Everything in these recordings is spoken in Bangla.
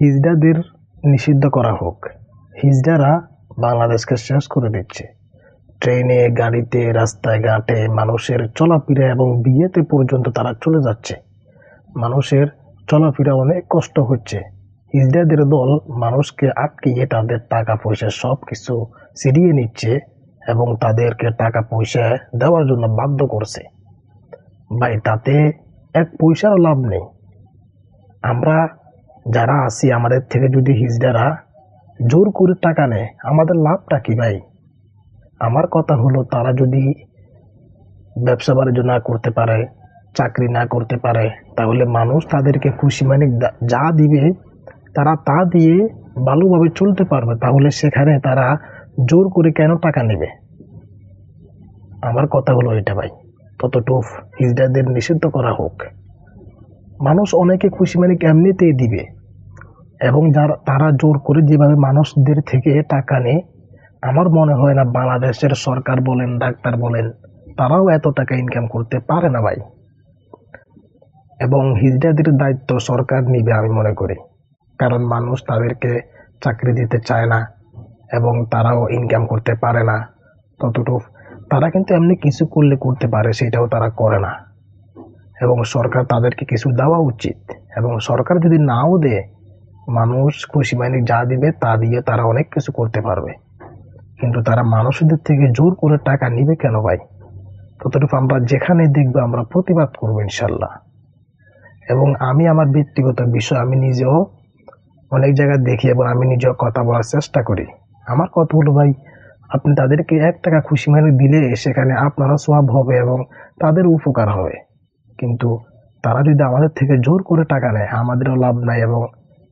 হিজড়াদের নিষিদ্ধ করা হোক। হিজড়ারা বাংলাদেশকে শেষ করে দিচ্ছে। ট্রেনে, গাড়িতে, রাস্তায় ঘাটে মানুষের চলাফেরা এবং বিয়েতে পর্যন্ত তারা চলে যাচ্ছে। মানুষের চলাফেরা অনেক কষ্ট হচ্ছে। হিজড়াদের দল মানুষকে আটকিয়ে তাদের টাকা পয়সা সব কিছু ছিনিয়ে নিচ্ছে এবং তাদেরকে টাকা পয়সা দেওয়ার জন্য বাধ্য করছে। ভাই, তাতে এক পয়সারও লাভ নেই। আমরা যারা আছি, আমাদের থেকে যদি হিজড়ারা জোর করে টাকা নেয়, আমাদের লাভটা কি ভাই? আমার কথা হলো, তারা যদি ব্যবসা বাণিজ্য না করতে পারে, চাকরি না করতে পারে, তাহলে মানুষ তাদেরকে খুশি মানে যা দিবে তারা তা দিয়ে ভালোভাবে চলতে পারবে। তাহলে সেখানে তারা জোর করে কেন টাকা নেবে? আমার কথা হলো এটা ভাই, ততটুকু হিজড়াদের নিষিদ্ধ করা হোক। মানুষ অনেকে খুশি মানে এমনিতেই দিবে এবং তারা জোর করে যেভাবে মানুষদের থেকে টাকা নেয়, আমার মনে হয় না বাংলাদেশের সরকার বলেন, ডাক্তার বলেন, তারাও এত টাকা ইনকাম করতে পারে না ভাই। এবং হিজড়াদের দায়িত্ব সরকার নিবে আমি মনে করি, কারণ মানুষ তাদেরকে চাকরি দিতে চায় না এবং তারাও ইনকাম করতে পারে না ততটুকু। তারা কিন্তু এমনি কিছু করলে করতে পারে, সেটাও তারা করে না। এবং সরকার তাদেরকে কিছু দেওয়া উচিত। এবং সরকার যদি নাও দেয়, মানুষ খুশি মানে যা দিবে তা দিয়ে তারা অনেক কিছু করতে পারবে। কিন্তু তারা মানুষদের থেকে জোর করে টাকা নিবে কেন ভাই? ততটুকু আমরা যেখানে দেখবো আমরা প্রতিবাদ করবো ইনশাল্লাহ। এবং আমি আমার ব্যক্তিগত বিষয়, আমি নিজেও অনেক জায়গায় দেখি এবং আমি নিজেও কথা বলার চেষ্টা করি। আমার কথা হলো ভাই, আপনি তাদেরকে 1 টাকা খুশি মানে দিলে সেখানে আপনারও সওয়াব হবে এবং তাদের উপকার হবে। কিন্তু তারা যদি আমাদের থেকে জোর করে টাকা নেয়, আমাদেরও লাভ নাই এবং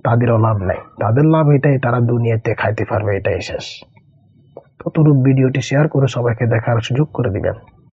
তাদেরও লাভ নাই। তাদের লাভ এটাই, তারা দুনিয়াতে খাইতে পারবে, এটাই শেষ। ততটুকু ভিডিওটি শেয়ার করে সবাইকে দেখার সুযোগ করে দিবেন।